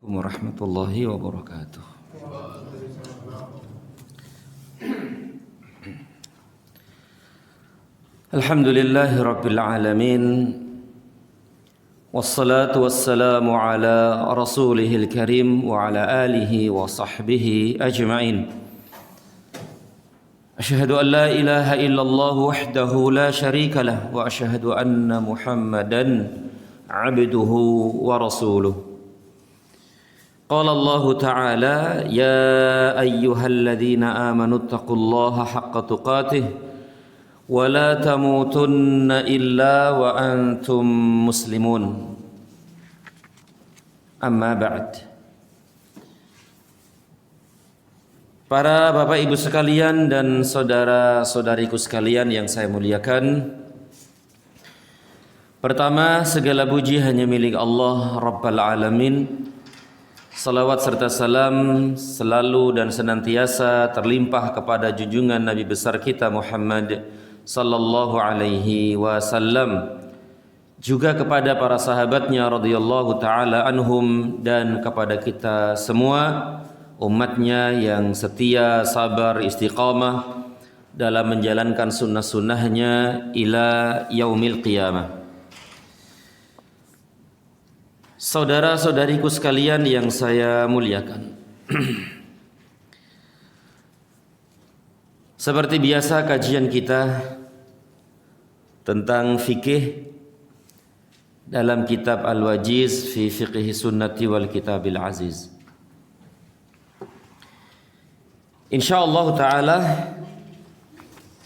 Warahmatullahi wabarakatuh. Alhamdulillahi rabbil alamin. Wassalatu wassalamu ala rasulihil karim wa ala alihi wa sahbihi ajma'in. Asyhadu an la ilaha illallah wahdahu la syarika lah wa asyhadu anna Muhammadan abduhu wa rasuluh. قال الله تعالى يا أيها الذين آمنوا اتقوا الله حق تقاته ولا تموتن إلا وأنتم مسلمون أما بعد. Para bapak ibu sekalian dan saudara-saudariku sekalian yang saya muliakan, pertama, segala puji hanya milik Allah Rabbal Alamin. Salawat serta salam selalu dan senantiasa terlimpah kepada junjungan Nabi besar kita Muhammad sallallahu alaihi wasallam, juga kepada para sahabatnya radhiyallahu taala anhum, dan kepada kita semua umatnya yang setia, sabar, istiqamah dalam menjalankan sunnah-sunnahnya ila yaumil qiyamah. Saudara-saudariku sekalian yang saya muliakan, seperti biasa kajian kita tentang fikih dalam kitab Al-Wajiz fi Fiqhi Sunnati wal Kitabil Aziz. Insyaallah taala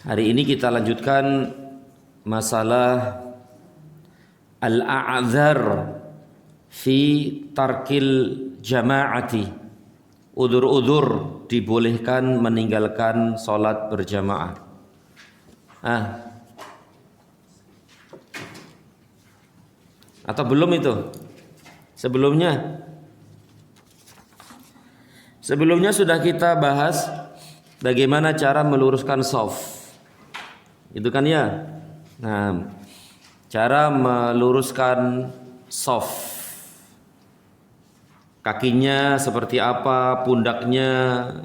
hari ini kita lanjutkan masalah al-a'dzar fi tarkil jama'ati, udur-udur dibolehkan meninggalkan sholat berjamaah. Atau belum itu? Sebelumnya sudah kita bahas bagaimana cara meluruskan shaf. Itu kan ya? Nah, cara meluruskan shaf. Kakinya seperti apa, pundaknya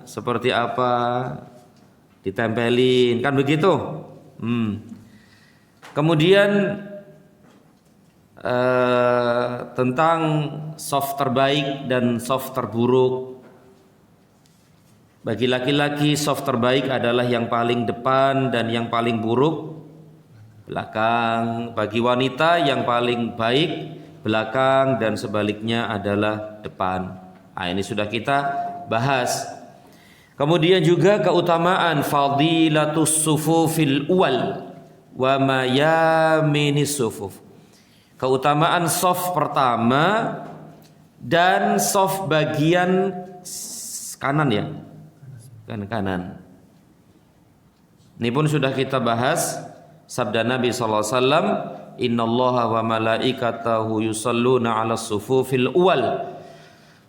seperti apa, ditempelin, kan begitu. Kemudian tentang shaf terbaik dan shaf terburuk. Bagi laki-laki shaf terbaik adalah yang paling depan dan yang paling buruk belakang. Bagi wanita yang paling baik belakang dan sebaliknya adalah depan. Ini sudah kita bahas. Kemudian juga keutamaan fadilatus sufufil uwal wa mayaminis sufuf. Keutamaan shaf pertama dan shaf bagian kanan ya. Kanan. Ini pun sudah kita bahas. Sabda Nabi sallallahu alaihi wasallam, innallaha wa malaikatahu yusalluna 'alas sufufil uwal.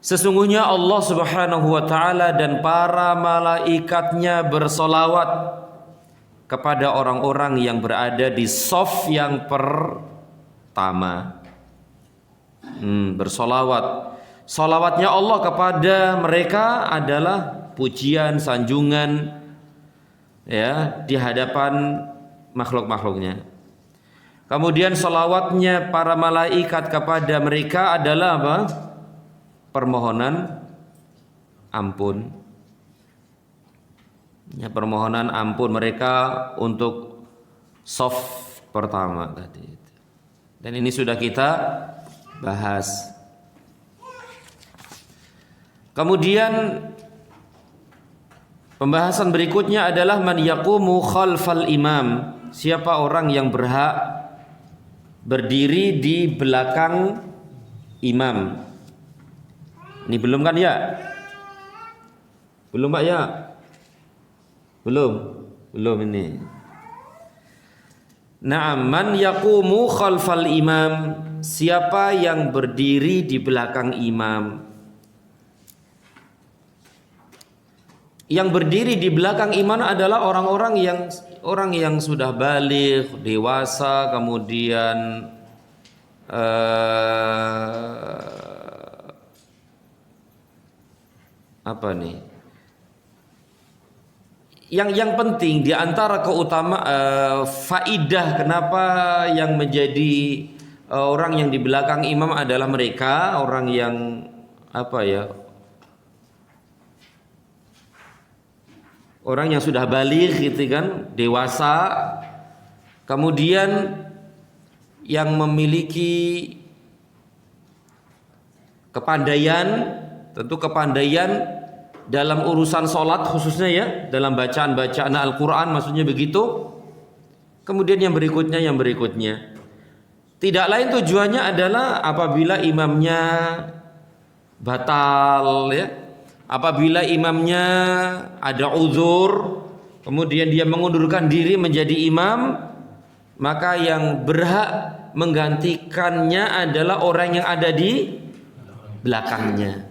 Sesungguhnya Allah Subhanahu wa taala dan para malaikatnya bersolawat kepada orang-orang yang berada di shaf yang pertama. Bersolawat. Solawatnya Allah kepada mereka adalah pujian, sanjungan ya di hadapan makhluk-makhluknya. Kemudian salawatnya para malaikat kepada mereka adalah apa? Permohonan ampun. Ya, permohonan ampun mereka untuk shaf pertama tadi. Dan ini sudah kita bahas. Kemudian pembahasan berikutnya adalah man yaqumu khalfal imam. Siapa orang yang berhak berdiri di belakang imam? Ini belum kan ya? Belum Pak ya? Belum ini. Na'am, man yaqumu khalfal imam. Siapa yang berdiri di belakang imam? Yang berdiri di belakang imam adalah orang-orang yang sudah baligh, dewasa, kemudian apa nih? Yang penting di antara keutamaan faidah kenapa yang menjadi orang yang di belakang imam adalah mereka orang yang apa ya? Orang yang sudah baligh gitu kan, dewasa. Kemudian yang memiliki kepandaian, tentu kepandaian dalam urusan sholat khususnya ya, dalam bacaan Al-Quran maksudnya begitu. Kemudian yang berikutnya tidak lain tujuannya adalah apabila imamnya batal ya, apabila imamnya ada uzur, kemudian dia mengundurkan diri menjadi imam, maka yang berhak menggantikannya adalah orang yang ada di belakangnya.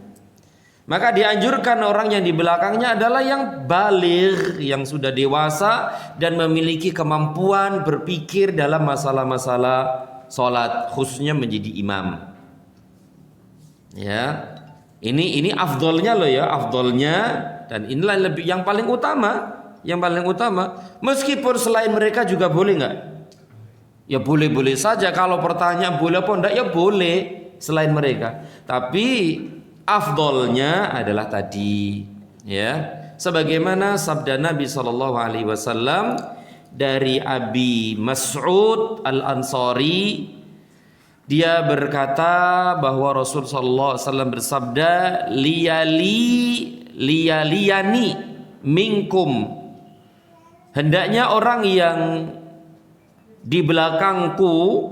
Maka dianjurkan orang yang di belakangnya adalah yang baligh, yang sudah dewasa dan memiliki kemampuan berpikir dalam masalah-masalah sholat, khususnya menjadi imam. Ya, ini afdolnya loh ya, afdolnya, dan inilah lebih yang paling utama, Meskipun selain mereka juga boleh nggak? Ya boleh-boleh saja. Kalau pertanyaan boleh apa enggak, ya boleh selain mereka. Tapi afdolnya adalah tadi ya, sebagaimana sabda Nabi SAW dari Abi Mas'ud Al-Ansari, dia berkata bahwa Rasul SAW bersabda, liyaliyani minkum, hendaknya orang yang di belakangku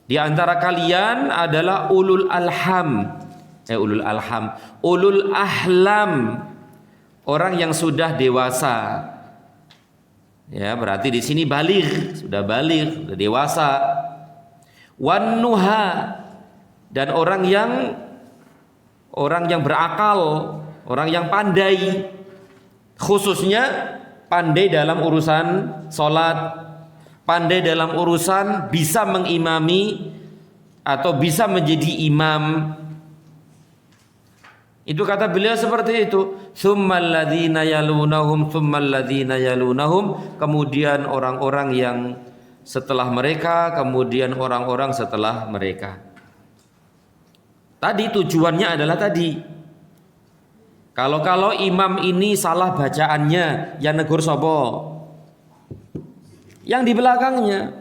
di antara kalian adalah ulul ahlam, orang yang sudah dewasa. Ya, berarti di sini sudah dewasa. Wan nuha, dan orang yang berakal, orang yang pandai, khususnya pandai dalam urusan sholat, pandai dalam urusan bisa mengimami atau bisa menjadi imam. Itu kata beliau seperti itu. Tsummal ladzina yalunahum, kemudian orang-orang yang setelah mereka, kemudian orang-orang setelah mereka. Tadi tujuannya adalah tadi. Kalau imam ini salah bacaannya, yang negur sapa? Yang di belakangnya.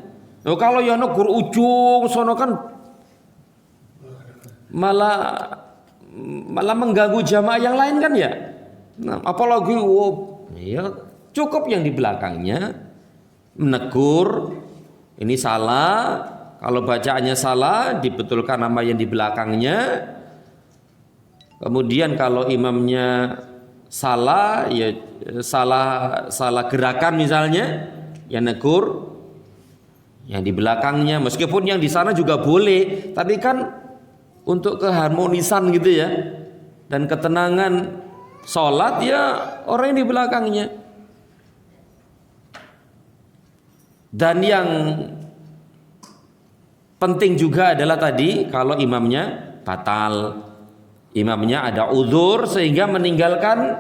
Kalau yang negur ujung sono kan malah mengganggu jamaah yang lain kan ya. Nah, apalagi ya cukup yang di belakangnya menegur, ini salah. Kalau bacaannya salah, dibetulkan nama yang di belakangnya. Kemudian kalau imamnya salah, ya salah gerakan misalnya, yang negur yang di belakangnya. Meskipun yang di sana juga boleh, tapi kan untuk keharmonisan gitu ya, dan ketenangan sholat ya orang yang di belakangnya. Dan yang penting juga adalah tadi kalau imamnya batal, imamnya ada uzur sehingga meninggalkan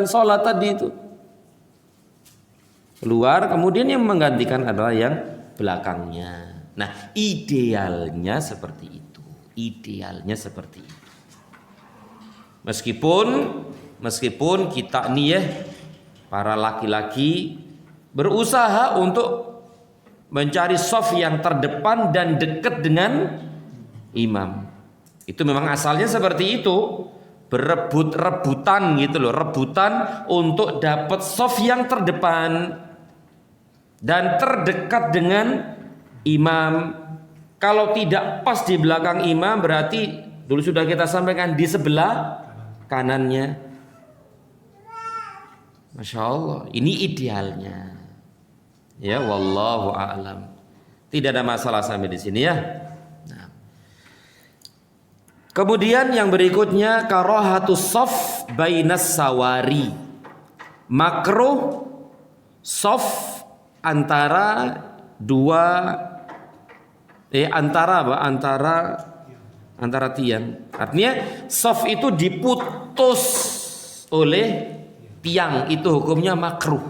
sholat tadi itu, keluar, kemudian yang menggantikan adalah yang belakangnya. Nah, idealnya seperti itu. Meskipun kita nih ya, para laki-laki berusaha untuk mencari shaf yang terdepan dan dekat dengan imam. Itu memang asalnya seperti itu, rebutan gitu loh, rebutan untuk dapat shaf yang terdepan dan terdekat dengan imam. Kalau tidak pas di belakang imam, berarti dulu sudah kita sampaikan di sebelah kanannya. Masya Allah, ini idealnya. Ya, wallahu a'lam. Tidak ada masalah sampai di sini ya. Nah. Kemudian yang berikutnya karahatus shaf bainas sawari. Makruh shaf antara antara tiang. Artinya shaf itu diputus oleh tiang, itu hukumnya makruh.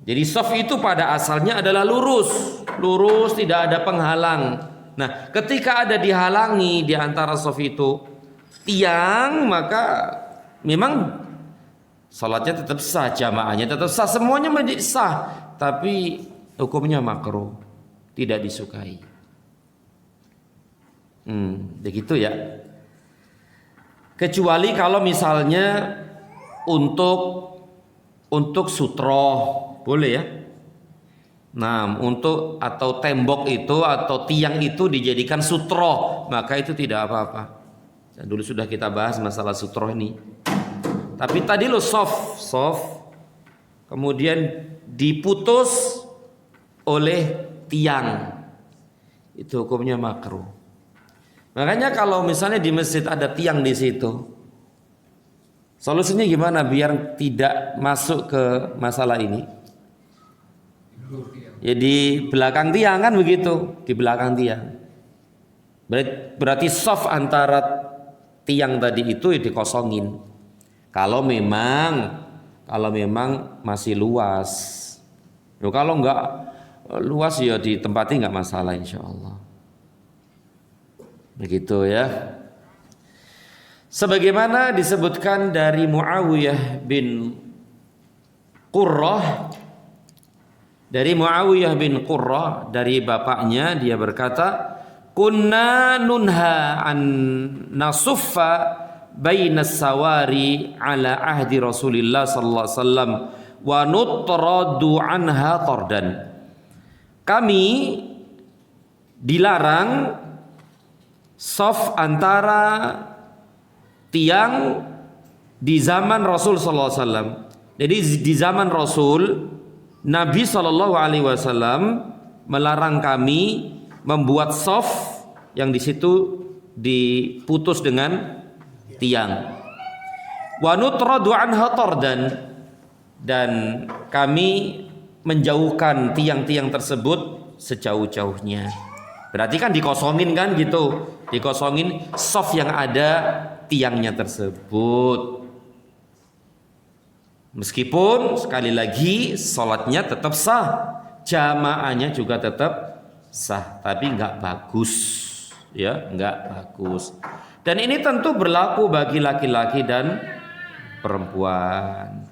Jadi shaf itu pada asalnya adalah lurus, tidak ada penghalang. Nah, ketika ada dihalangi di antara shaf itu tiang, maka memang salatnya tetap sah, jamaahnya tetap sah, semuanya menjadi sah, tapi hukumnya makruh, tidak disukai. Begitu ya. Kecuali kalau misalnya untuk sutroh, boleh ya. Nah, untuk atau tembok itu atau tiang itu dijadikan sutroh, maka itu tidak apa-apa. Dan dulu sudah kita bahas masalah sutroh ini. Tapi tadi lo soft, kemudian diputus oleh tiang, itu hukumnya makruh. Makanya kalau misalnya di masjid ada tiang di situ, solusinya gimana biar tidak masuk ke masalah ini? Ya di belakang tiang kan begitu, di belakang tiang. Berarti soft antara tiang tadi itu dikosongin. Kalau memang masih luas. Loh, kalau enggak luas ya ditempati enggak masalah insyaallah. Begitu ya. Sebagaimana disebutkan dari Muawiyah bin Qurrah, dari bapaknya, dia berkata, kunna nunha an nasuffa bainas sawari ala ahdi Rasulillah sallallahu alaihi wasallam wa nutradu anha tardan. Kami dilarang shaf antara tiang di zaman Rasul sallallahu alaihi wasallam. Jadi di zaman Rasul, Nabi sallallahu alaihi wasallam melarang kami membuat shaf yang di situ diputus dengan tiang. Wa nutradu anha tardan, dan kami menjauhkan tiang-tiang tersebut sejauh-jauhnya. Berarti kan dikosongin kan gitu, dikosongin shaf yang ada tiangnya tersebut. Meskipun sekali lagi salatnya tetap sah, jamaahnya juga tetap sah, tapi enggak bagus ya, enggak bagus. Dan ini tentu berlaku bagi laki-laki dan perempuan.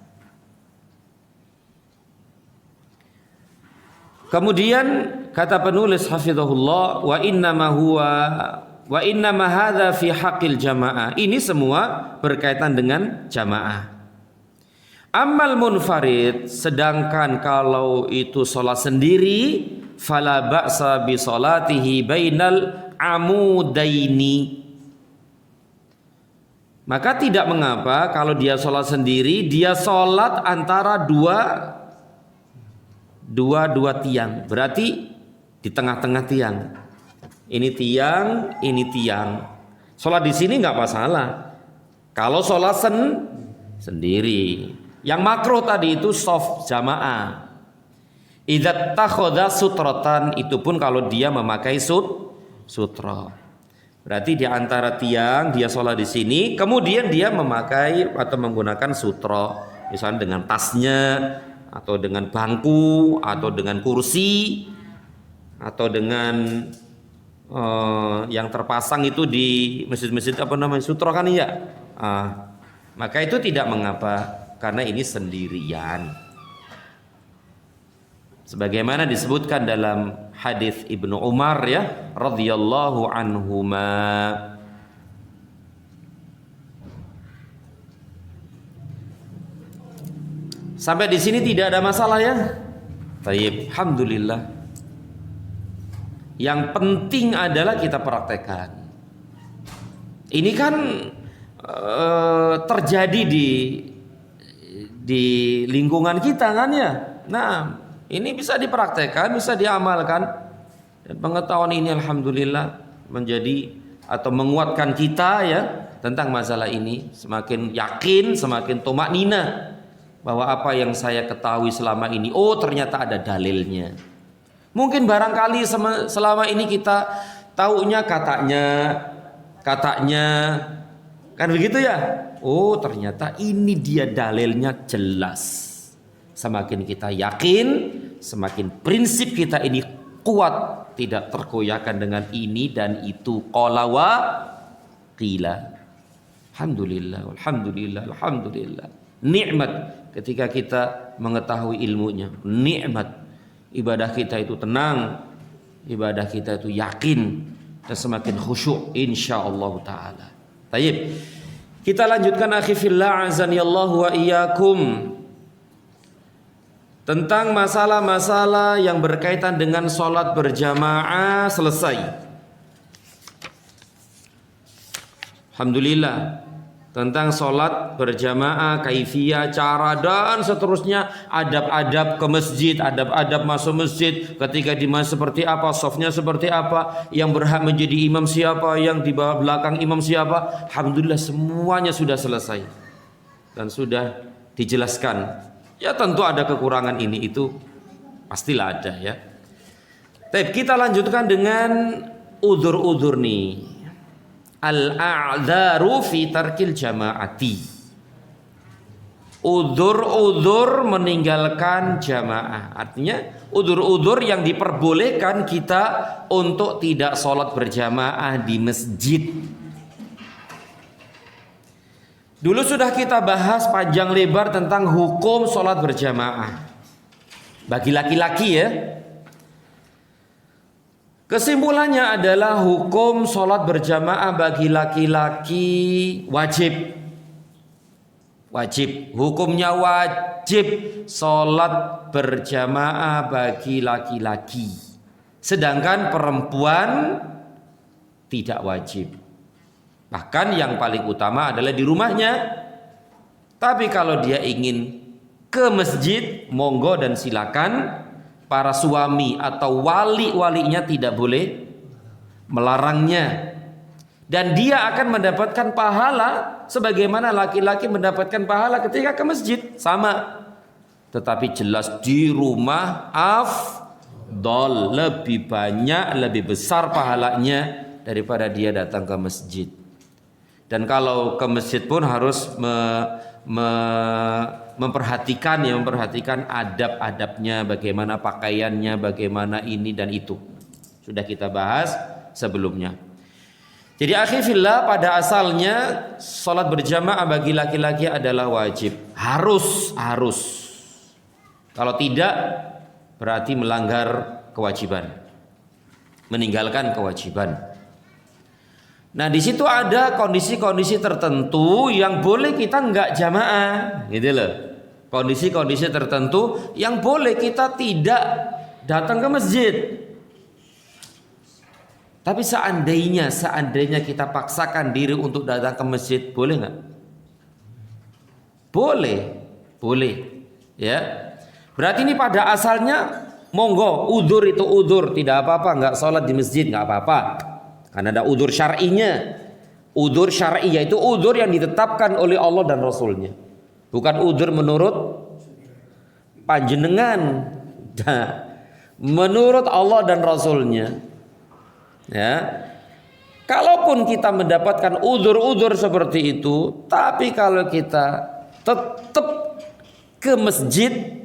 Kemudian kata penulis hafizahullah, wa innama hadza fi haqqil jamaah. Ini semua berkaitan dengan jamaah. Ammal munfarid, sedangkan kalau itu salat sendiri, fala ba'sa bi salatihi bainal amudaini. Maka tidak mengapa kalau dia sholat sendiri, dia sholat antara dua tiang. Berarti di tengah-tengah tiang. Ini tiang. Sholat di sini nggak masalah. Kalau sholat sendiri, yang makruh tadi itu shaf jamaah. Idza takhadha sutratan, itu pun kalau dia memakai sutra. Berarti di antara tiang dia sholat di sini, kemudian dia memakai atau menggunakan sutra, misalnya dengan tasnya, atau dengan bangku, atau dengan kursi, atau dengan yang terpasang itu di masjid-masjid apa namanya, sutra kan ya. Maka itu tidak mengapa karena ini sendirian. Sebagaimana disebutkan dalam hadis Ibnu Umar ya radhiyallahu anhuma. Sampai di sini tidak ada masalah ya. Baik, alhamdulillah. Yang penting adalah kita praktekkan. Ini kan terjadi di lingkungan kita kan ya. Nah, ini bisa dipraktekkan, bisa diamalkan, dan pengetahuan ini alhamdulillah menjadi atau menguatkan kita ya tentang masalah ini, semakin yakin, semakin tumaknina bahwa apa yang saya ketahui selama ini, oh ternyata ada dalilnya. Mungkin barangkali selama ini kita taunya katanya, kan begitu ya? Oh ternyata ini dia dalilnya jelas. Semakin kita yakin, semakin prinsip kita ini kuat, tidak tergoyahkan dengan ini dan itu, qala wa qila. Alhamdulillah, alhamdulillah, alhamdulillah. Nikmat ketika kita mengetahui ilmunya. Nikmat ibadah kita itu tenang, ibadah kita itu yakin dan semakin khusyuk insyaallah taala. Baik. Kita lanjutkan akhi fillah azani Allah wa iyyakum. Tentang masalah-masalah yang berkaitan dengan sholat berjamaah selesai. Alhamdulillah. Tentang sholat berjamaah, kaifiyah, cara dan seterusnya, adab-adab ke masjid, adab-adab masuk masjid, ketika di masjid seperti apa, safnya seperti apa, yang berhak menjadi imam siapa, yang di bawah belakang imam siapa. Alhamdulillah semuanya sudah selesai dan sudah dijelaskan. Ya tentu ada kekurangan ini itu pastilah ada ya. Baik, kita lanjutkan dengan udzur-udzur nih. Al-a'dzaru fi tarkil jamaati. Udzur-udzur meninggalkan jamaah. Artinya udzur-udzur yang diperbolehkan kita untuk tidak sholat berjamaah di masjid. Dulu sudah kita bahas panjang lebar tentang hukum sholat berjamaah bagi laki-laki ya. Kesimpulannya adalah hukum sholat berjamaah bagi laki-laki wajib. Wajib, hukumnya wajib sholat berjamaah bagi laki-laki. Sedangkan perempuan tidak wajib. Bahkan yang paling utama adalah di rumahnya. Tapi kalau dia ingin ke masjid, monggo dan silakan. Para suami atau wali-walinya tidak boleh melarangnya. Dan dia akan mendapatkan pahala sebagaimana laki-laki mendapatkan pahala ketika ke masjid. Sama. Tetapi jelas di rumah afdal, lebih banyak, lebih besar pahalanya daripada dia datang ke masjid. Dan kalau ke masjid pun harus memperhatikan adab-adabnya, bagaimana pakaiannya, bagaimana ini dan itu. Sudah kita bahas sebelumnya. Jadi akhi fillah, pada asalnya salat berjamaah bagi laki-laki adalah wajib. Harus. Kalau tidak berarti melanggar kewajiban. Meninggalkan kewajiban. Nah di situ ada kondisi-kondisi tertentu yang boleh kita enggak jamaah, gitu loh. Kondisi-kondisi tertentu yang boleh kita tidak datang ke masjid. Tapi seandainya kita paksakan diri untuk datang ke masjid, boleh enggak? Boleh, ya. Berarti ini pada asalnya monggo, udzur itu udzur, tidak apa-apa, enggak sholat di masjid enggak apa-apa. Karena ada udzur syar'inya. Udzur syar'i yaitu udzur yang ditetapkan oleh Allah dan Rasulnya. Bukan udzur menurut panjenengan. Nah, menurut Allah dan Rasulnya. Ya. Kalaupun kita mendapatkan udzur-udzur seperti itu, tapi kalau kita tetap ke masjid,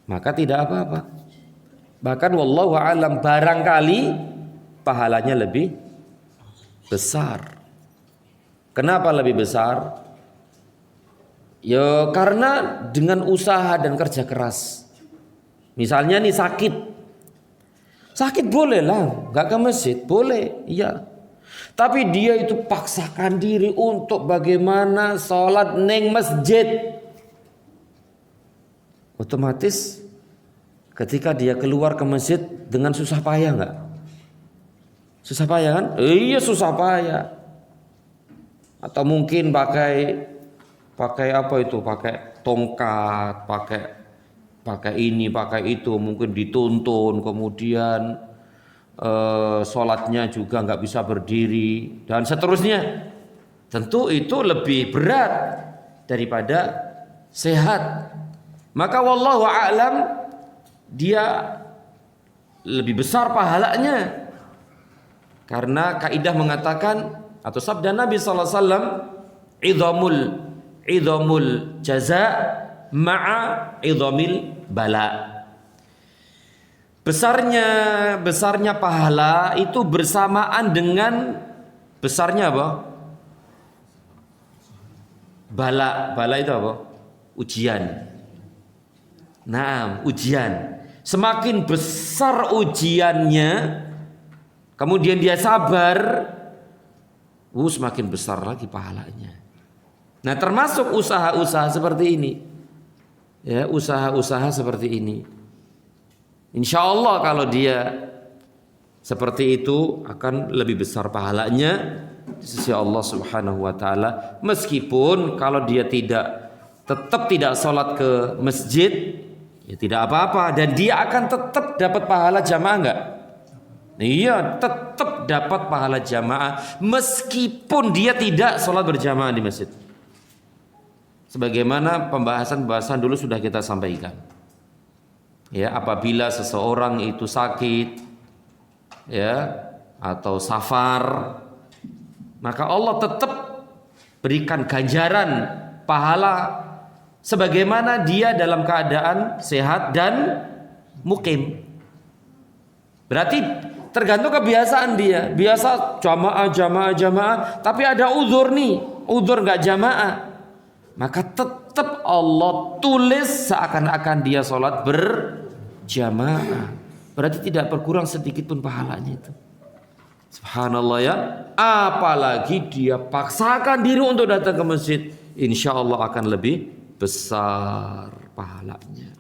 maka tidak apa-apa. Bahkan wallahu a'lam, barangkali pahalanya lebih besar. Kenapa lebih besar? Ya karena dengan usaha dan kerja keras. Misalnya nih sakit boleh lah, nggak ke masjid boleh, iya. Tapi dia itu paksakan diri untuk bagaimana sholat neng masjid. Otomatis ketika dia keluar ke masjid dengan susah payah nggak? Susah payah kan? Iya susah payah. Atau mungkin pakai apa itu? Pakai tongkat, pakai ini, pakai itu, mungkin dituntun, kemudian sholatnya juga nggak bisa berdiri dan seterusnya. Tentu itu lebih berat daripada sehat. maka wallahu a'lam dia lebih besar pahalanya. Karena kaidah mengatakan atau sabda Nabi sallallahu alaihi wasallam, idhamul jaza ma'a idhamil bala. Besarnya pahala itu bersamaan dengan besarnya apa? Bala itu apa? Ujian. Nah, ujian. Semakin besar ujiannya, kemudian dia sabar, semakin besar lagi pahalanya. Nah, termasuk usaha-usaha seperti ini. Ya, usaha-usaha seperti ini. Insya Allah kalau dia seperti itu akan lebih besar pahalanya di sisi Allah Subhanahu wa taala. Meskipun kalau dia tetap tidak sholat ke masjid, ya tidak apa-apa, dan dia akan tetap dapat pahala jamaah enggak? Iya, tetap dapat pahala jamaah meskipun dia tidak sholat berjamaah di masjid. Sebagaimana pembahasan dulu sudah kita sampaikan. Ya, apabila seseorang itu sakit, ya, atau safar, maka Allah tetap berikan ganjaran pahala sebagaimana dia dalam keadaan sehat dan mukim. Berarti tergantung kebiasaan dia. Biasa jamaah, tapi ada uzur nggak jamaah. Maka tetap Allah tulis seakan-akan dia sholat berjamaah. Berarti tidak berkurang sedikit pun pahalanya itu. Subhanallah ya. Apalagi dia paksakan diri untuk datang ke masjid, insya Allah akan lebih besar pahalanya.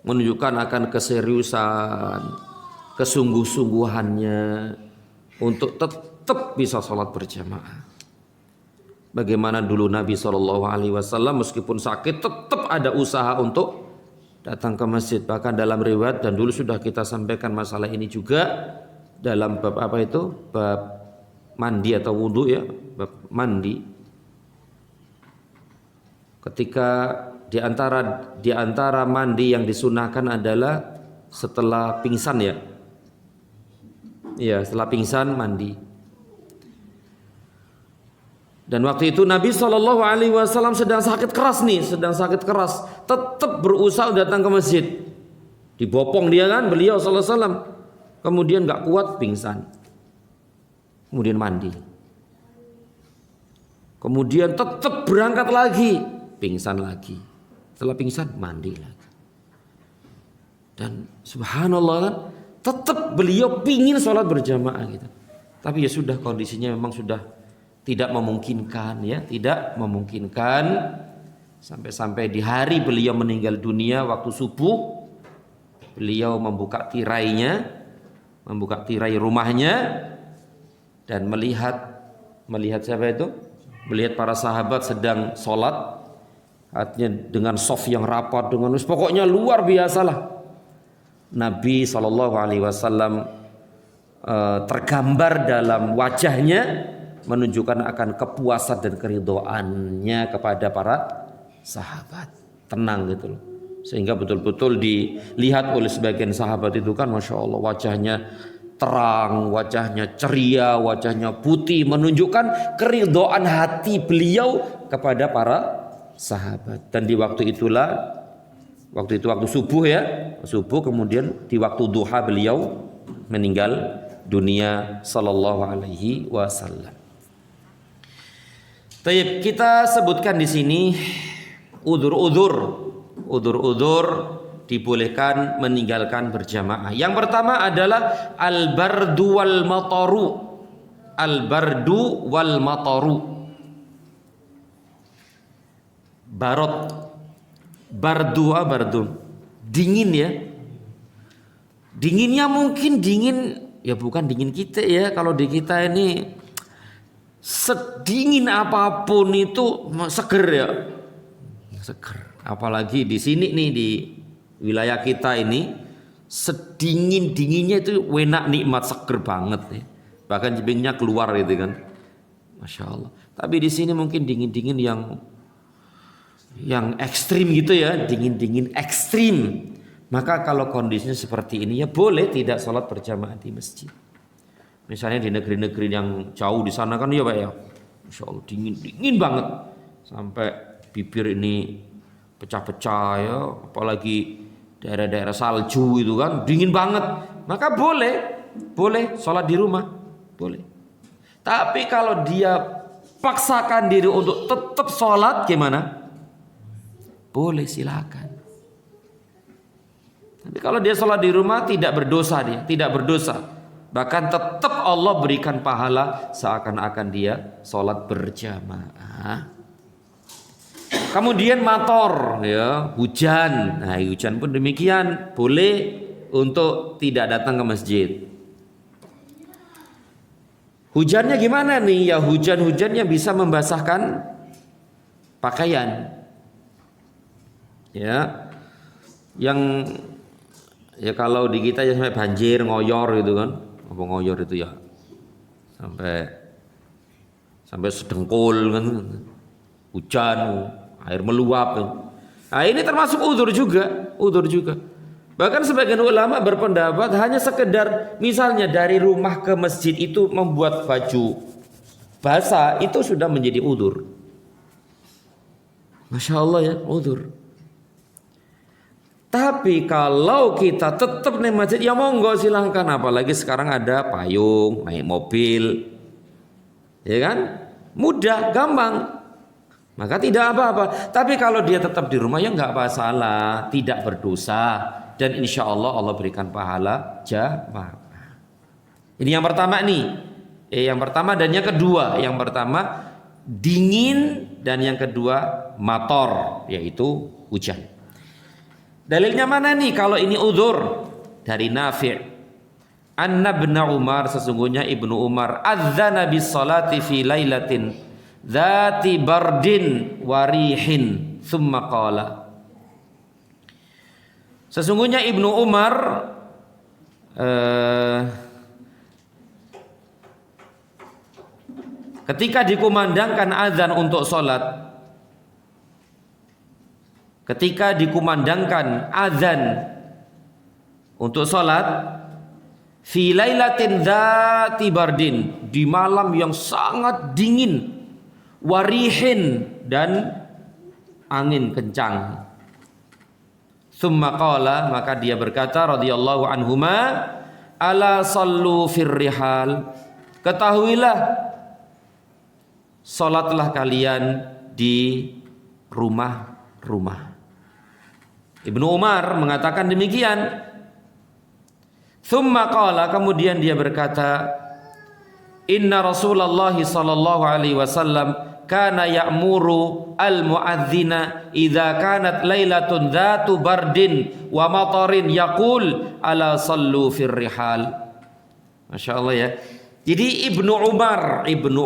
Menunjukkan akan keseriusan, kesungguh-sungguhannya untuk tetap bisa sholat berjamaah. Bagaimana dulu Nabi SAW meskipun sakit tetap ada usaha untuk datang ke masjid. Bahkan dalam riwayat, dan dulu sudah kita sampaikan masalah ini juga dalam bab apa itu, bab mandi atau wudhu ya, bab mandi. Ketika di antara mandi yang disunahkan adalah setelah pingsan ya. Ya, setelah pingsan mandi. Dan waktu itu Nabi SAW sedang sakit keras, tetap berusaha datang ke masjid. Dibopong dia kan, beliau SAW. Kemudian nggak kuat, pingsan. Kemudian mandi. Kemudian tetap berangkat lagi, pingsan lagi. Setelah pingsan mandi lagi. Dan subhanallah kan, tetap beliau pingin sholat berjamaah gitu. Tapi ya sudah, kondisinya memang sudah tidak memungkinkan ya, tidak memungkinkan. Sampai di hari beliau meninggal dunia waktu subuh, beliau membuka tirai rumahnya dan melihat siapa itu? Melihat para sahabat sedang sholat, artinya dengan shaf yang rapat, dengan pokoknya luar biasalah. Nabi SAW tergambar dalam wajahnya, menunjukkan akan kepuasan dan keridhoannya kepada para sahabat. Tenang gitu loh. Sehingga betul-betul dilihat oleh sebagian sahabat itu kan, Masya Allah, wajahnya terang, wajahnya ceria, wajahnya putih, menunjukkan keridhaan hati beliau kepada para sahabat. Dan di waktu itulah, waktu subuh ya, subuh, kemudian di waktu duha beliau meninggal dunia sallallahu alaihi wasallam. Baik, kita sebutkan di sini udzur dibolehkan meninggalkan berjamaah. Yang pertama adalah al-bardu wal mataru. Al-bardu wal mataru. Bardu. Dingin ya. Dinginnya mungkin dingin ya, bukan dingin kita ya. Kalau di kita ini sedingin apapun itu seger ya, seger. Apalagi di sini nih, di wilayah kita ini sedingin dinginnya itu enak, nikmat, seger banget ya. Bahkan jebingnya keluar gitu kan, Masya Allah. Tapi di sini mungkin dingin yang yang ekstrim gitu ya, dingin-dingin ekstrim. Maka kalau kondisinya seperti ini ya boleh tidak sholat berjamaah di masjid. Misalnya di negeri-negeri yang jauh di sana kan ya Pak ya, Masya Allah dingin banget sampai bibir ini pecah-pecah ya, apalagi daerah-daerah salju itu kan dingin banget. Maka boleh sholat di rumah, boleh. Tapi kalau dia paksakan diri untuk tetap sholat gimana? Boleh, silakan. Tapi kalau dia sholat di rumah tidak berdosa, dia tidak berdosa. Bahkan tetap Allah berikan pahala seakan-akan dia sholat berjamaah. Kemudian mator, ya, hujan. Nah, hujan pun demikian, boleh untuk tidak datang ke masjid. Hujannya gimana nih? Ya hujan-hujannya bisa membasahkan pakaian. Ya, yang ya kalau di kita ya sampai banjir, ngoyor gitu kan. Apa ngoyor itu ya? Sampai sedengkul kan. Hujan, air meluap. Nah, ini termasuk udzur juga. Bahkan sebagian ulama berpendapat hanya sekedar misalnya dari rumah ke masjid itu membuat baju basah itu sudah menjadi udzur. Masya Allah ya, udzur. Tapi kalau kita tetap naik masjid ya monggo silahkan, apalagi sekarang ada payung, naik mobil, ya kan, mudah, gampang, maka tidak apa-apa. Tapi kalau dia tetap di rumah ya nggak masalah, tidak berdosa, dan insya Allah berikan pahala jamaah. Ini yang pertama nih, yang pertama dan yang kedua. Yang pertama dingin dan yang kedua mator, yaitu hujan. Dalilnya mana nih kalau ini udzur? Dari Nafi'. Anna ibn Umar, sesungguhnya Ibnu Umar adzana bis salati fi lailatin dzati bardin warihin thumma qala. Sesungguhnya Ibnu Umar ketika dikumandangkan azan untuk salat, ketika dikumandangkan azan untuk sholat fi lailatin dzati bardin, di malam yang sangat dingin, warihin, dan angin kencang. Tsumma qala, maka dia berkata radhiyallahu anhuma, ala sallu fir rihal, ketahuilah sholatlah kalian di rumah-rumah. Ibnu Umar mengatakan demikian. Tsumma qala, kemudian dia berkata, inna Rasulullah sallallahu alaihi wasallam kana ya'muru al-mu'adzina idza kanat lailatun dzatu bardin wa matarin yaqul ala sallu fir rihal. Masya Allah ya. Jadi Ibnu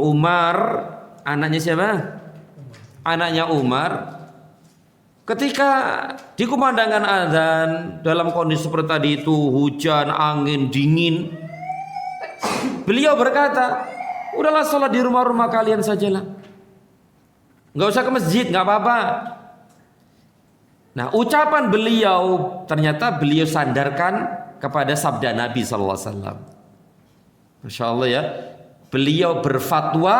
Umar anaknya siapa? Anaknya Umar. Ketika dikumandangkan azan dalam kondisi seperti tadi itu, hujan, angin, dingin, beliau berkata, udahlah sholat di rumah-rumah kalian sajalah, nggak usah ke masjid, nggak apa-apa. Nah, ucapan beliau ternyata beliau sandarkan kepada sabda Nabi SAW. Masya Allah ya, beliau berfatwa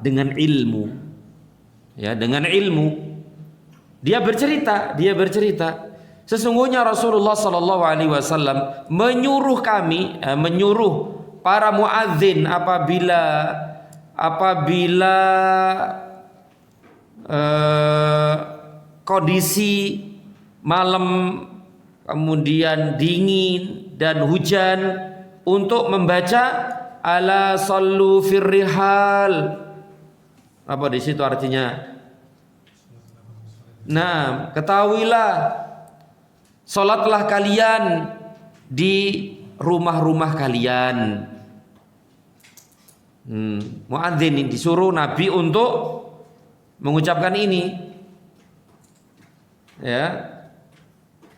dengan ilmu, ya, dengan ilmu. Dia bercerita, sesungguhnya Rasulullah Sallallahu Alaihi Wasallam menyuruh kami, menyuruh para muadzin apabila kondisi malam kemudian dingin dan hujan untuk membaca ala sallu fir rihal. Apa di situ artinya? Nah, ketahuilah sholatlah kalian di rumah-rumah kalian. Muadzin disuruh Nabi untuk mengucapkan ini, ya.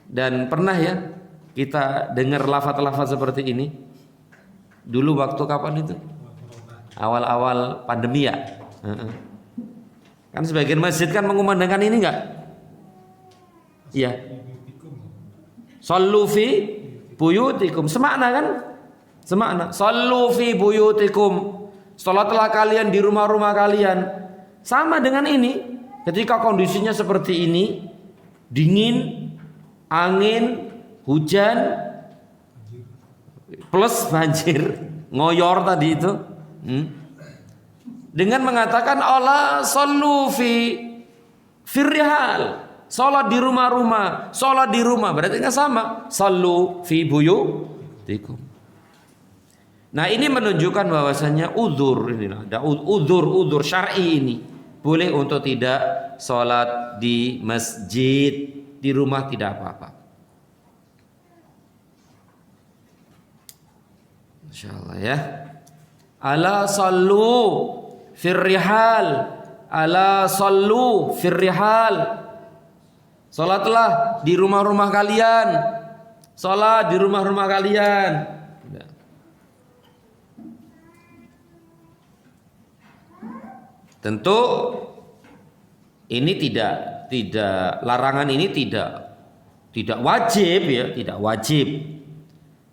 Dan pernah ya kita dengar lafaz-lafaz seperti ini dulu waktu kapan itu? Awal-awal pandemi ya. Kan sebagian masjid kan mengumandangkan ini enggak? Iya. Sallu fi buyutikum. Semakna kan? Semakna. Sallu fi buyutikum. Salatlah kalian di rumah-rumah kalian. Sama dengan ini. Ketika kondisinya seperti ini, dingin, angin, hujan, plus banjir, ngoyor tadi itu. Dengan mengatakan Allah sallu fi firrihal. Salat di rumah-rumah, salat di rumah berarti kan sama. Sallu fi buyutikum. Nah, ini menunjukkan bahwasanya uzur ini ada uzur syar'i ini. Boleh untuk tidak salat di masjid, di rumah tidak apa-apa. Insyaallah ya. Ala sallu firrihal. Ala sallu firrihal. Salatlah di rumah-rumah kalian. Salat di rumah-rumah kalian. Tentu ini tidak larangan ini tidak wajib ya, tidak wajib.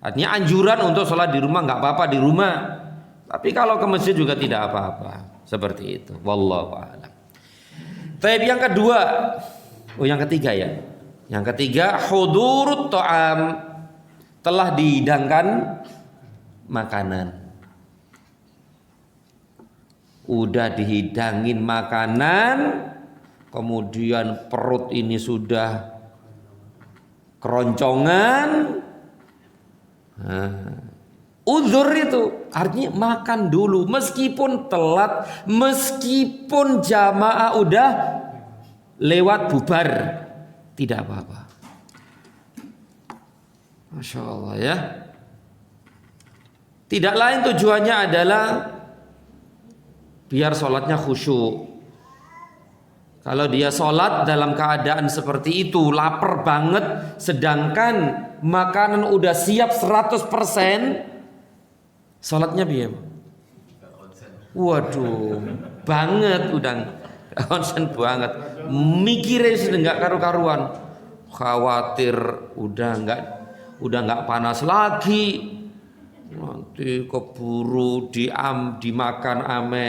Artinya anjuran untuk sholat di rumah nggak apa-apa di rumah. Tapi kalau ke masjid juga tidak apa-apa. Seperti itu. Wallahu a'lam. Taib yang kedua, yang ketiga ya. Yang ketiga, hudurut ta'am, telah dihidangkan makanan. Udah dihidangin makanan, kemudian perut ini sudah keroncongan. Uzur itu artinya makan dulu meskipun telat, meskipun jamaah udah lewat bubar, tidak apa-apa. Masya Allah ya. Tidak lain tujuannya adalah biar sholatnya khusyuk. Kalau dia sholat dalam keadaan seperti itu, lapar banget, sedangkan makanan udah siap 100%, sholatnya biar waduh banget, udah konsen banget, mikirnya sudah nggak karu-karuan, khawatir udah nggak panas lagi, nanti keburu dimakan ame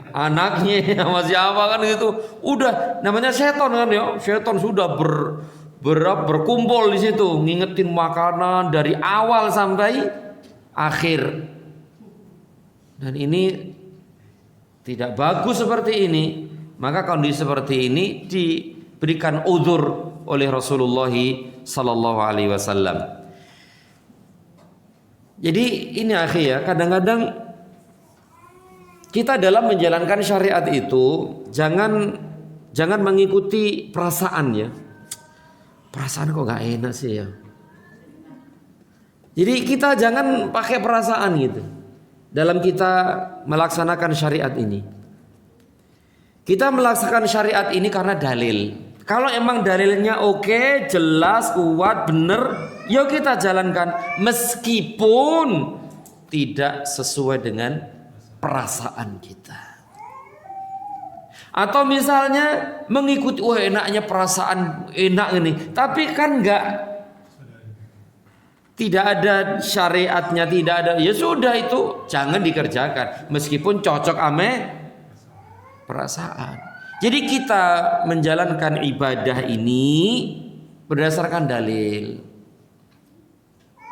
anaknya sama siapa kan gitu. Udah namanya setan kan ya, setan sudah berkumpul di situ ngingetin makanan dari awal sampai akhir. Dan ini tidak bagus seperti ini. Maka kondisi seperti ini diberikan uzur oleh Rasulullah sallallahu alaihi wasallam. Jadi ini akhi ya, kadang-kadang kita dalam menjalankan syariat itu jangan mengikuti perasaan ya. Perasaan kok gak enak sih ya. Jadi kita jangan pakai perasaan gitu dalam kita melaksanakan syariat ini. Kita melaksanakan syariat ini karena dalil. Kalau emang dalilnya oke, jelas, kuat, bener, yuk kita jalankan meskipun tidak sesuai dengan perasaan kita. Atau misalnya mengikuti wah enaknya perasaan enak ini, tapi kan tidak ada syariatnya, tidak ada, ya sudah itu jangan dikerjakan meskipun cocok ame perasaan. Jadi kita menjalankan ibadah ini berdasarkan dalil.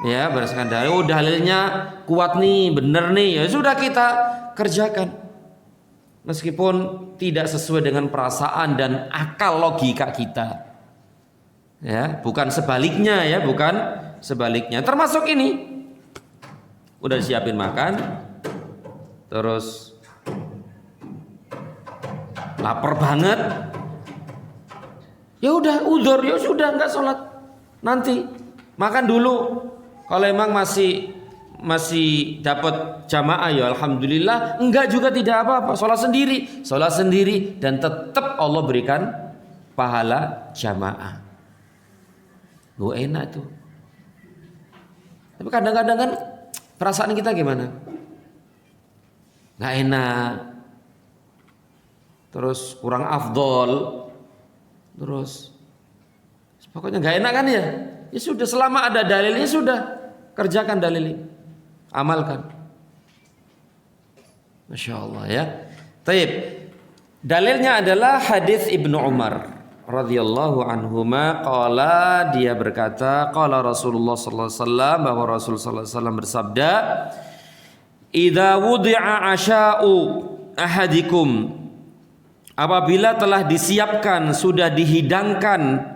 Ya, berdasarkan dalil. Oh, dalilnya kuat nih, bener nih. Ya sudah kita kerjakan. Meskipun tidak sesuai dengan perasaan dan akal logika kita. Ya, bukan sebaliknya ya, bukan sebaliknya. Termasuk ini. Udah siapin makan. Terus lapar banget. Ya udah udzur, ya sudah enggak sholat. Nanti makan dulu. Kalau emang masih dapat jamaah ya alhamdulillah, enggak juga tidak apa-apa, sholat sendiri dan tetap Allah berikan pahala jamaah. Lu enak tuh. Tapi kadang-kadang kan perasaan kita gimana? Nggak enak. terus kurang afdol, terus pokoknya nggak enak kan ya? Ya sudah, selama ada dalilnya sudah, kerjakan dalil ini, amalkan. Masya Allah ya. Taib. Dalilnya adalah hadis Ibnu Umar radhiyallahu anhuma, qala, dia berkata, qala Rasulullah sallallahu alaihi wasallam, bahwa Rasul sallallahu alaihi wasallam bersabda, idza wudi'a asya'u ahadikum, apabila telah disiapkan, sudah dihidangkan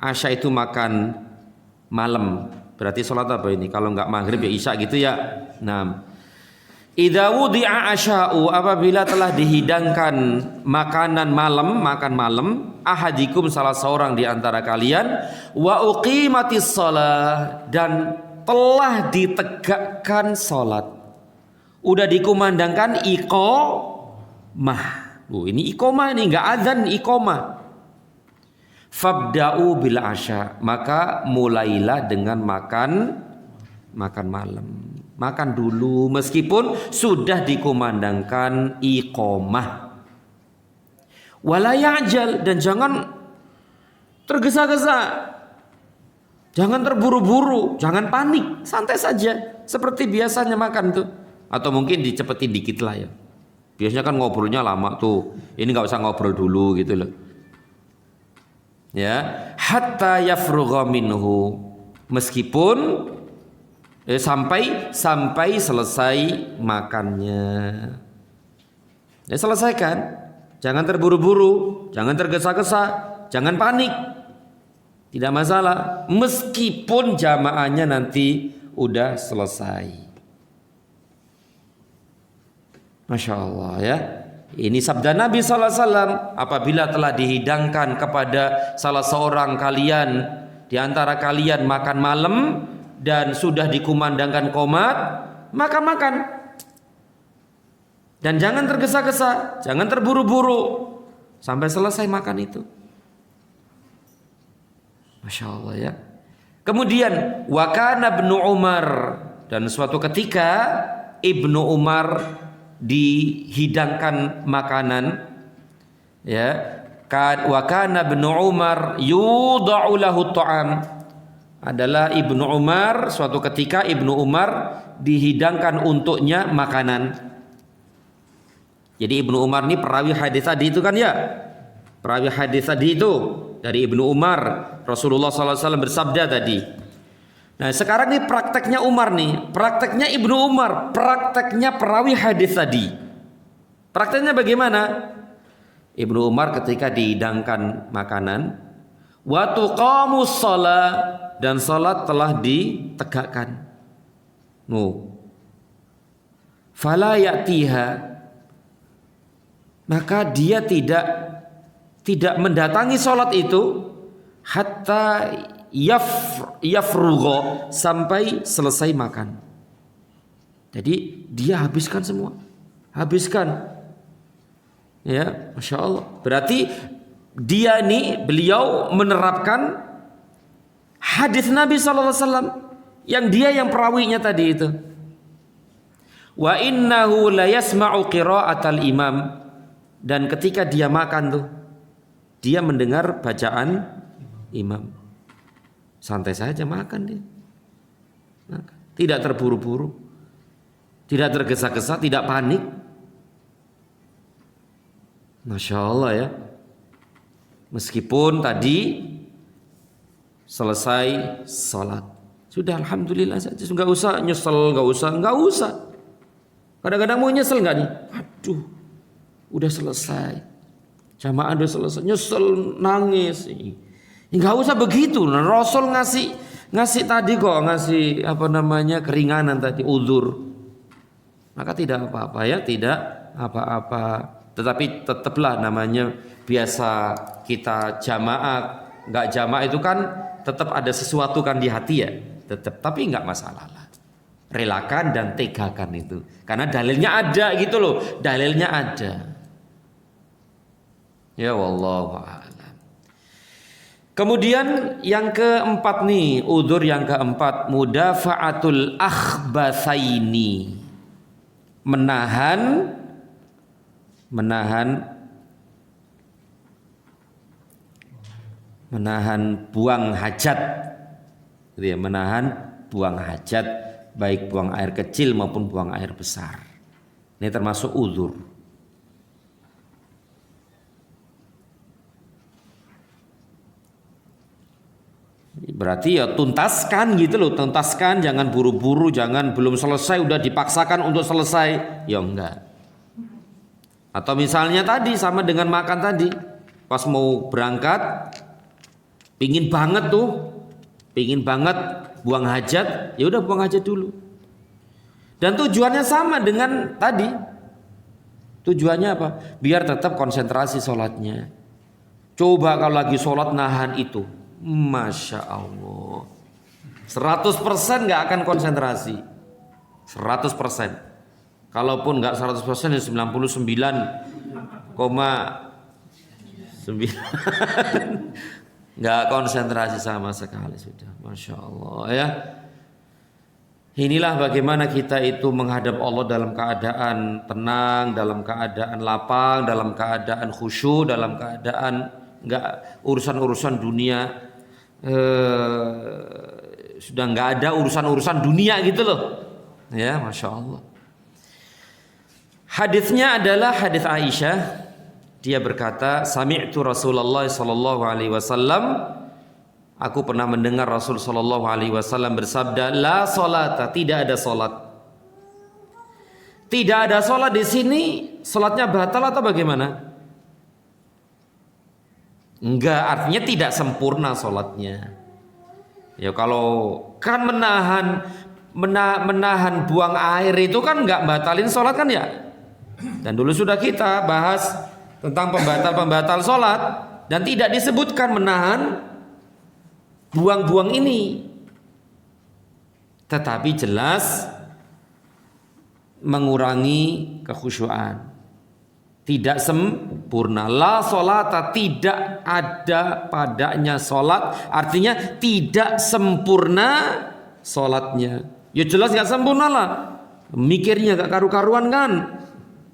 asya itu makan malam, berarti sholat apa ini? Kalau enggak maghrib ya isya gitu ya. Nah, idza wudi'a asya'u, apabila telah dihidangkan makanan malam, makan malam, ahadikum, salah seorang di antara kalian, wa uqimatis shalah, dan telah ditegakkan salat, udah dikumandangkan iqamah. Ini iqamah, ini enggak azan, iqamah. Fabda'u bil asya, maka mulailah dengan makan malam. Makan dulu meskipun sudah dikumandangkan iqamah. Wala ya'jal, dan jangan tergesa-gesa. Jangan terburu-buru, jangan panik, santai saja seperti biasanya makan tuh. Atau mungkin dicepetin dikit lah ya. Biasanya kan ngobrolnya lama tuh. Ini enggak usah ngobrol dulu gitu loh. Ya, hatta yafrugha minhu, meskipun sampai selesai makannya. Ya, selesaikan. Jangan terburu-buru, jangan tergesa-gesa, jangan panik. Tidak masalah, meskipun jamaahnya nanti udah selesai. Masya Allah ya. Ini sabda Nabi sallallahu alaihi wasallam, apabila telah dihidangkan kepada salah seorang kalian di antara kalian makan malam dan sudah dikumandangkan qomat, maka makan. Dan jangan tergesa-gesa, jangan terburu-buru sampai selesai makan itu. Masya Allah ya. Kemudian wa kana Ibnu Umar, dan suatu ketika Ibnu Umar dihidangkan makanan, ya, wa kana Ibnu Umar yudha'u lahu ta'am, adalah Ibnu Umar, suatu ketika Ibnu Umar dihidangkan untuknya makanan. Jadi Ibnu Umar ini perawi hadis tadi itu kan ya, perawi hadis tadi itu dari Ibnu Umar, Rasulullah SAW bersabda tadi. Nah sekarang ini prakteknya Umar nih, prakteknya Ibnu Umar, prakteknya perawi hadis tadi. Prakteknya bagaimana? Ibnu Umar ketika dihidangkan makanan, wa tuqamus shalah, dan salat telah ditegakkan. Fala ya'tiha, maka dia tidak mendatangi salat itu hatta yafrugha, sampai selesai makan. Jadi dia habiskan semua, habiskan. Ya, Masya Allah. Berarti dia ini, beliau menerapkan hadis Nabi SAW yang perawinya tadi itu. Wa innahu la yasma'u qira'atal imam, dan ketika dia makan tuh, dia mendengar bacaan imam. Santai saja makan dia. Tidak terburu-buru, tidak tergesa-gesa, tidak panik. Masya Allah ya. Meskipun tadi selesai salat, sudah alhamdulillah saja, nggak usah nyesel, nggak usah. Kadang-kadang mau nyesel nggak nih? Aduh, udah selesai, jamaah udah selesai, nyesel, nangis. Nggak usah begitu. Rasul ngasih tadi kok, ngasih keringanan tadi, uzur. Maka tidak apa-apa ya, tidak apa-apa. Tetapi tetaplah namanya biasa kita jamaah, nggak jamaah itu kan tetap ada sesuatu kan di hati ya, tetap. Tapi nggak masalah lah. Relakan dan tegakan itu, karena dalilnya ada gitu loh, dalilnya ada. Ya wallahu a'lam. Kemudian yang keempat nih, udzur yang keempat, mudafa'atul akhbatsaini, menahan menahan buang hajat, gitu ya, menahan buang hajat, baik buang air kecil maupun buang air besar. Ini termasuk uzur. Berarti ya tuntaskan gitu loh, tuntaskan, jangan buru-buru, jangan belum selesai udah dipaksakan untuk selesai, ya enggak. Atau misalnya tadi sama dengan makan tadi, pas mau berangkat, pingin banget buang hajat, ya udah buang hajat dulu. Dan tujuannya sama dengan tadi. Tujuannya apa? Biar tetap konsentrasi sholatnya. Coba kalau lagi sholat nahan itu, Masya Allah, 100% gak akan konsentrasi. 100%. Kalaupun gak 100% ya 99,9 gak konsentrasi sama sekali sudah. Masya Allah ya. Inilah bagaimana kita itu menghadap Allah dalam keadaan tenang, dalam keadaan lapang, dalam keadaan khusyuk, dalam keadaan enggak urusan-urusan dunia, sudah enggak ada urusan-urusan dunia gitu loh. Ya, Masya Allah. Hadisnya adalah hadis Aisyah. Dia berkata, sami'tu Rasulullah sallallahu alaihi wasallam, aku pernah mendengar Rasul sallallahu alaihi wasallam bersabda, la salata, tidak ada salat. Tidak ada salat di sini, salatnya batal atau bagaimana? Enggak, artinya tidak sempurna salatnya. Ya kalau kan menahan buang air itu kan enggak batalin salat kan ya? Dan dulu sudah kita bahas tentang pembatal-pembatal salat dan tidak disebutkan menahan buang-buang ini, tetapi jelas mengurangi kekhusyuan, tidak sempurna. La sholata, tidak ada padanya sholat, artinya tidak sempurna sholatnya. Ya jelas gak sempurna lah, mikirnya gak karu-karuan kan.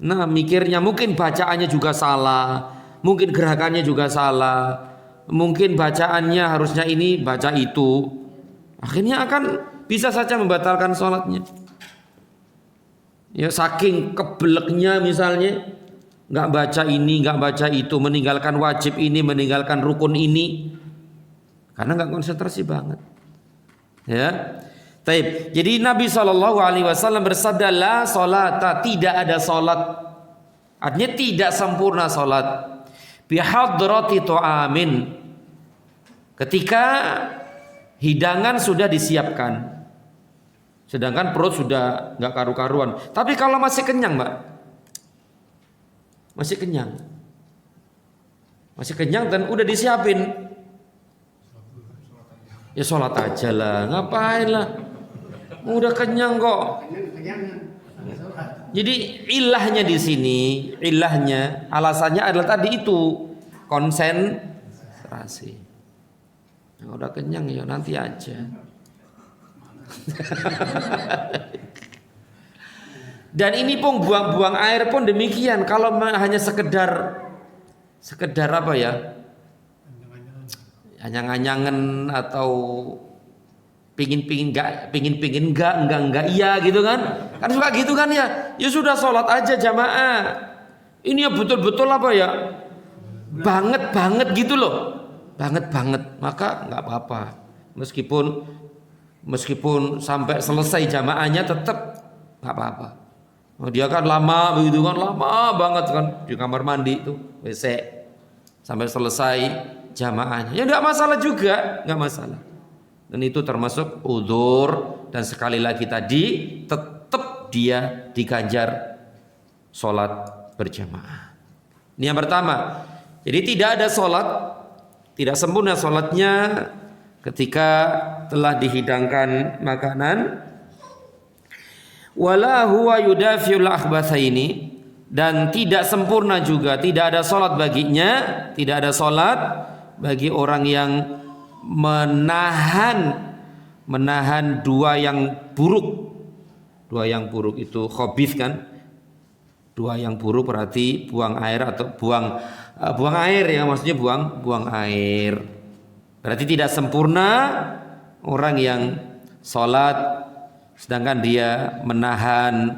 Nah mikirnya mungkin bacaannya juga salah, mungkin gerakannya juga salah, mungkin bacaannya harusnya ini baca itu, akhirnya akan bisa saja membatalkan sholatnya. Ya saking kebeleknya misalnya, nggak baca ini, nggak baca itu, meninggalkan wajib ini, meninggalkan rukun ini, karena nggak konsentrasi banget. Ya, taib. Jadi Nabi SAW bersabda, la sholata, tidak ada sholat, artinya tidak sempurna sholat. Bihadrati to'amin, ketika hidangan sudah disiapkan, sedangkan perut sudah nggak karu-karuan. Tapi kalau masih kenyang, Mbak, masih kenyang dan udah disiapin, ya sholat aja lah, ngapain lah, udah kenyang kok. Jadi ilahnya di sini, alasannya adalah tadi itu, konsentrasi. Nah, udah kenyang ya nanti aja. Dan ini pun buang-buang air pun demikian. Kalau hanya sekedar apa ya, anyang-anyangan atau pingin enggak iya gitu kan suka gitu kan ya sudah sholat aja jamaah. Ini ya betul-betul apa ya, banget gitu loh, banget, maka nggak apa-apa, meskipun sampai selesai jamaahnya tetap nggak apa-apa. Dia kan lama begitu kan, lama banget kan di kamar mandi itu WC sampai selesai jamaahnya, ya nggak masalah juga, nggak masalah. Dan itu termasuk udzur, dan sekali lagi tadi tetap dia diganjar sholat berjamaah. Ini yang pertama. Jadi tidak ada sholat, tidak sempurna sholatnya ketika telah dihidangkan makanan. Wala huwa yudafiul akhbathaini, dan tidak sempurna juga, tidak ada sholat baginya, tidak ada sholat bagi orang yang menahan dua yang buruk itu khabith kan, Dua yang buruk berarti buang air atau buang air ya, maksudnya buang air. Berarti tidak sempurna orang yang sholat sedangkan dia menahan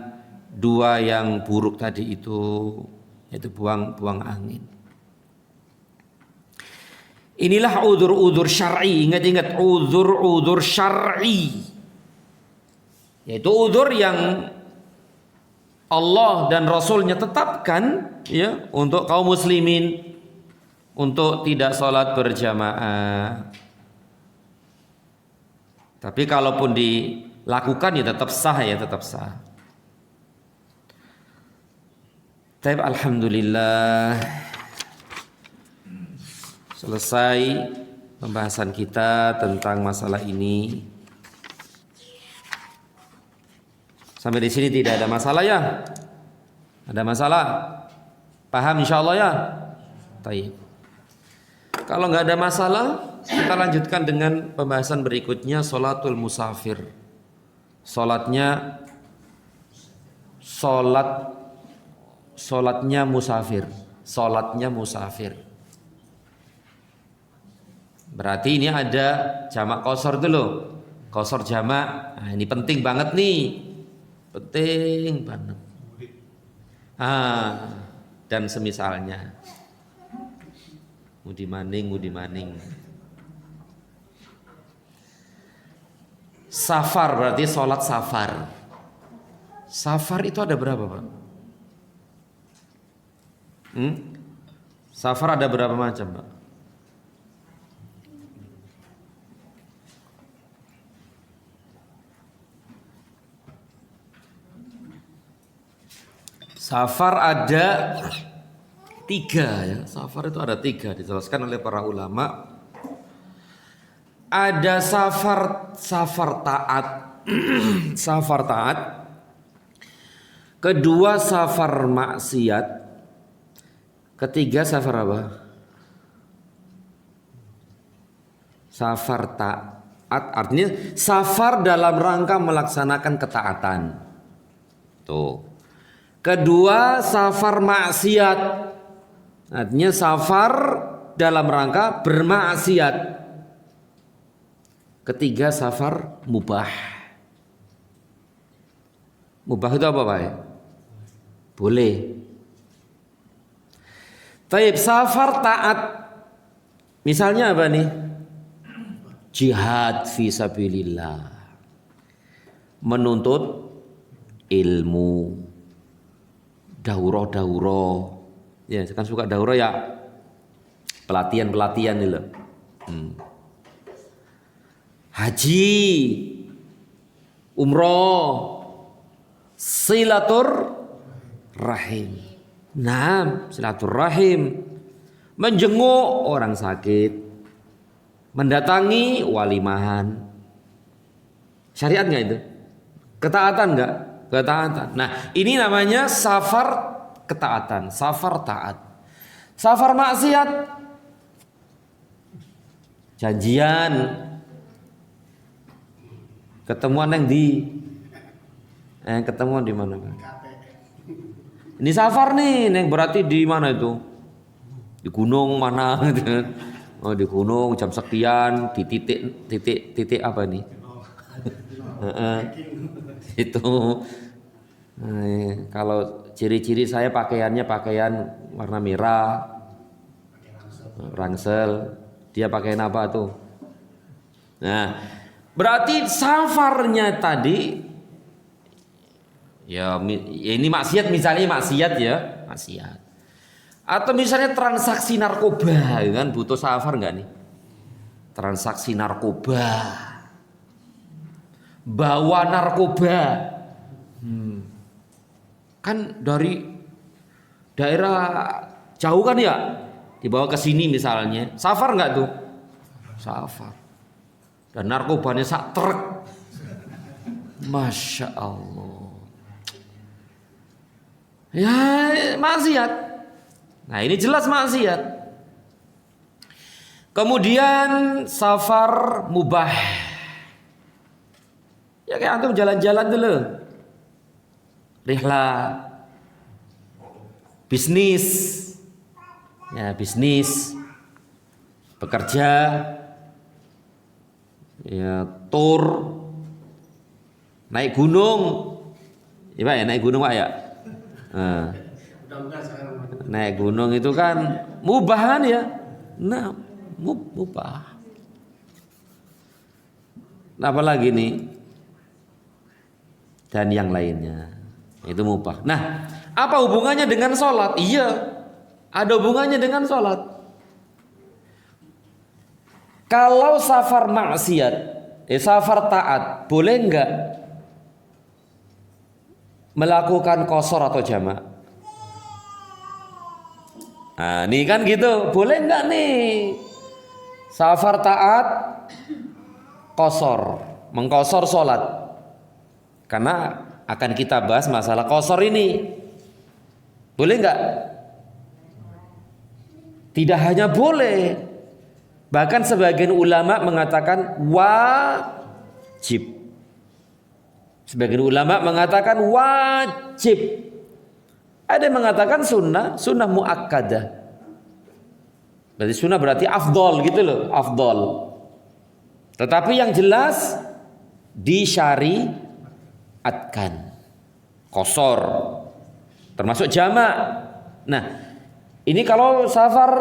dua yang buruk tadi itu, yaitu buang angin. Inilah udzur syar'i. Ingat-ingat udzur syar'i, yaitu udzur yang Allah dan Rasulnya tetapkan ya untuk kaum muslimin untuk tidak sholat berjamaah. Tapi kalaupun dilakukan ya tetap sah ya, tetap sah. Tapi alhamdulillah selesai pembahasan kita tentang masalah ini. Sampai di sini tidak ada masalah ya? Ada masalah? Paham insyaallah ya? Baik. Kalau nggak ada masalah, kita lanjutkan dengan pembahasan berikutnya, sholatul musafir. Sholatnya musafir. Sholatnya musafir. Berarti ini ada jamak qashar dulu. Qashar jamak. Nah, ini penting banget nih. Penting banget. Dan semisalnya. Mudi maning. Safar berarti sholat safar. Safar itu ada berapa, Pak? Safar ada berapa macam, Pak? Safar ada 3 ya. Safar itu ada 3 dijelaskan oleh para ulama. Ada safar taat. Safar taat. Kedua safar maksiat. Ketiga safar apa? Safar taat artinya safar dalam rangka melaksanakan ketaatan. Tuh. Kedua safar maksiat, artinya safar dalam rangka bermaksiat. Ketiga safar mubah. Mubah itu apa, Pak? Boleh. Taib safar taat. Misalnya apa nih? Jihad fi sabilillah. Menuntut ilmu. Daurah ya, saya kan suka daurah ya, pelatihan ini loh. Haji, umroh, silatur rahim. Nah, silaturahim, menjenguk orang sakit, mendatangi walimahan. Syariat nggak itu? Ketaatan nggak? Ketaatan. Nah, ini namanya safar ketaatan, safar taat. Safar maksiat, janjian, ketemuan yang ketemuan di mana? Ini safar nih, yang berarti di mana itu? Di gunung mana? Oh, di gunung jam sekian, di titik apa nih? Itu. Kalau ciri-ciri saya pakaiannya pakaian warna merah, rangsel. Dia pakaian apa tuh? Nah, berarti safarnya tadi ya ini maksiat, misalnya maksiat ya, maksiat. Atau misalnya transaksi narkoba, kan butuh safar nggak nih? Transaksi narkoba, bawa narkoba. Kan dari daerah jauh kan ya, dibawa ke sini misalnya, safar nggak tuh? Safar. Dan narkobanya sak truk. Masya Allah. Ya maksiat. Nah ini jelas maksiat. Kemudian safar mubah. Ya kayak antum jalan-jalan dulu. Rihlah. bisnis, ya bisnis, bekerja, ya tur, naik gunung, ya Pak ya naik gunung Pak ya. Naik gunung itu kan mubahan ya, nah mubah. Apalagi nih dan yang lainnya itu mubah. Nah, apa hubungannya dengan sholat? Iya, ada hubungannya dengan sholat. Kalau safar maksiat, safar taat, boleh enggak melakukan qashar atau jamak? Nah, nih kan gitu, boleh enggak nih safar taat qashar, mengqashar sholat? Karena akan kita bahas masalah qashar ini. Boleh enggak? Tidak hanya boleh, bahkan sebagian ulama mengatakan wajib. Sebagian ulama mengatakan wajib. Ada yang mengatakan sunnah, sunnah muakkadah. Berarti sunnah berarti afdol gitu loh, afdol. Tetapi yang jelas disyariatkan qashar, termasuk jamak. Nah, ini kalau safar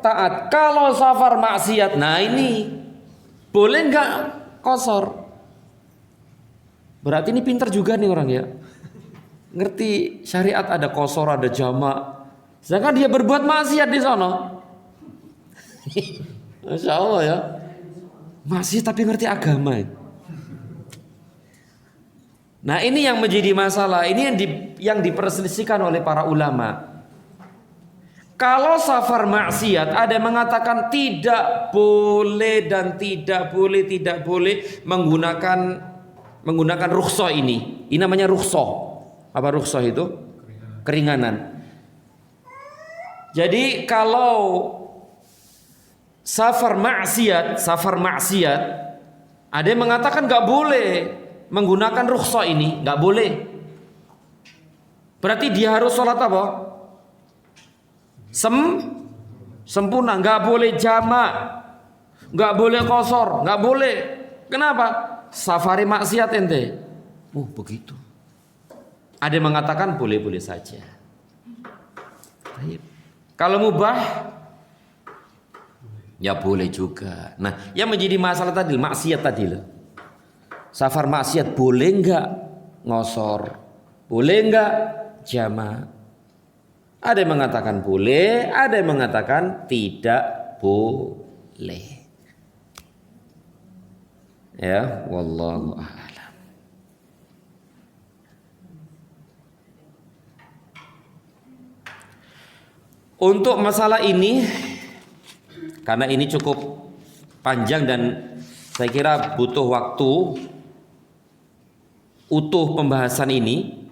taat. Kalau safar maksiat, nah ini boleh nggak qashar? Berarti ini pinter juga nih orang ya, ngerti syariat, ada qashar, ada jamak. Sedangkan dia berbuat maksiat di sana. Masya Allah ya, maksiat tapi ngerti agama. Nah ini yang menjadi masalah. Ini yang diperselisihkan oleh para ulama. Kalau safar maksiat, ada yang mengatakan tidak boleh dan tidak boleh menggunakan rukhsah ini. Ini namanya rukhsah. Apa rukhsah itu? Keringanan. Jadi kalau safar maksiat, ada yang mengatakan nggak boleh menggunakan rukhsah ini, nggak boleh. Berarti dia harus sholat apa? Sempurna, nggak boleh jamak, nggak boleh qashar, nggak boleh. Kenapa? Safari maksiat ente. Oh begitu. Ada yang mengatakan boleh-boleh saja. Kalau mubah, ya boleh juga. Nah, yang menjadi masalah tadi maksiat tadi loh. Safar maksiat boleh enggak ngosor? Boleh enggak jamak? Ada yang mengatakan boleh, ada yang mengatakan tidak boleh. Ya, wallahu a'lam. Untuk masalah ini, karena ini cukup panjang dan saya kira butuh waktu utuh pembahasan ini,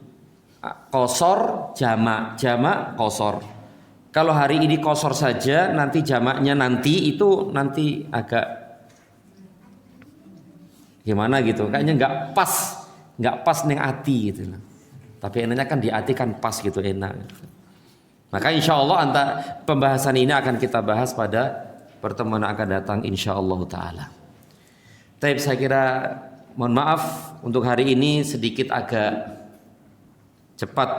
qashar, jamak, qashar. Kalau hari ini qashar saja, nanti jamaknya nanti agak gimana gitu, kayaknya nggak pas neng ati gitu. Tapi enaknya kan di ati kan pas gitu, enak. Maka insya Allah pembahasan ini akan kita bahas pada pertemuan yang akan datang insya Allah taala. Tapi saya kira mohon maaf untuk hari ini sedikit agak cepat,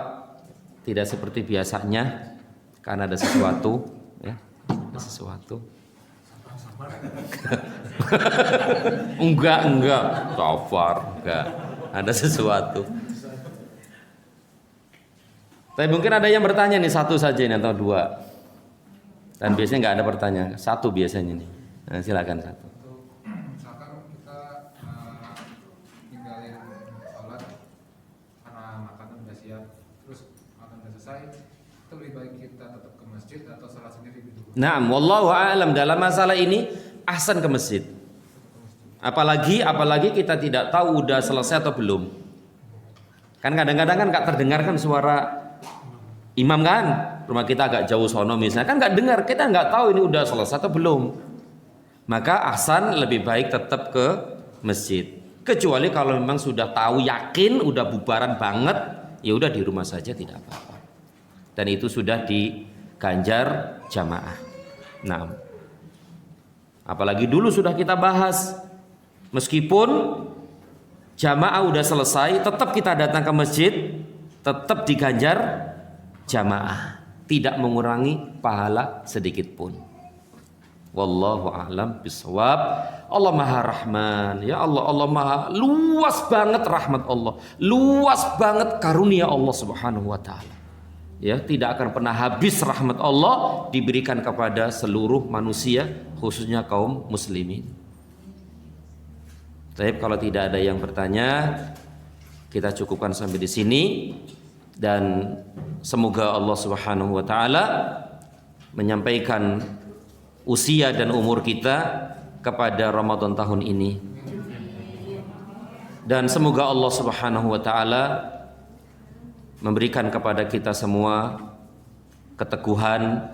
tidak seperti biasanya karena ada sesuatu ya, ada sesuatu. enggak, sabar, enggak. Ada sesuatu. Tapi mungkin ada yang bertanya nih, satu saja ini atau dua. Dan biasanya nggak ada pertanyaan, satu biasanya nih. Nah, silakan satu. Misalkan kita tinggalin sholat karena makanan udah siap, terus makan udah selesai, itu lebih baik kita tetap ke masjid atau sholat sendiri gitu? Nah, wallahu a'lam, dalam masalah ini ahsan ke masjid. Apalagi kita tidak tahu udah selesai atau belum. Kan kadang-kadang kan nggak terdengarkan suara imam kan, rumah kita agak jauh sono misalnya, kan nggak dengar, kita nggak tahu ini udah selesai atau belum. Maka ahsan lebih baik tetap ke masjid. Kecuali kalau memang sudah tahu yakin udah bubaran banget, ya udah di rumah saja tidak apa-apa. dan itu sudah diganjar jamaah. Nah, apalagi dulu sudah kita bahas, meskipun jamaah udah selesai, tetap kita datang ke masjid, tetap diganjar jamaah, tidak mengurangi pahala sedikit pun. Wallahu a'lam bishawab. Allah Maha Rahman, ya Allah, Allah Maha luas banget rahmat Allah, luas banget karunia Allah Subhanahu wa taala. Ya, tidak akan pernah habis rahmat Allah diberikan kepada seluruh manusia, khususnya kaum muslimin. Tapi kalau tidak ada yang bertanya, kita cukupkan sampai di sini, dan semoga Allah Subhanahu wa taala menyampaikan usia dan umur kita kepada Ramadan tahun ini, dan semoga Allah Subhanahu wa taala memberikan kepada kita semua keteguhan,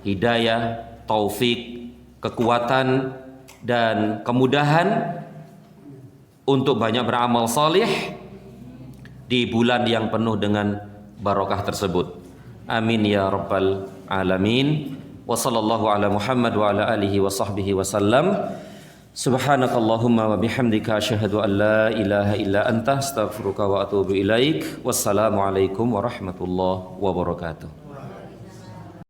hidayah, taufik, kekuatan dan kemudahan untuk banyak beramal salih di bulan yang penuh dengan barokah tersebut. Amin ya rabbal alamin. Wa sallallahu ala Muhammad wa ala alihi wa sahbihi wa sallam. Subhanakallahumma wa bihamdika asyhadu an la ilaha illa anta astaghfiruka wa atubu ilaik. Wassalamu alaikum warahmatullahi wabarakatuh.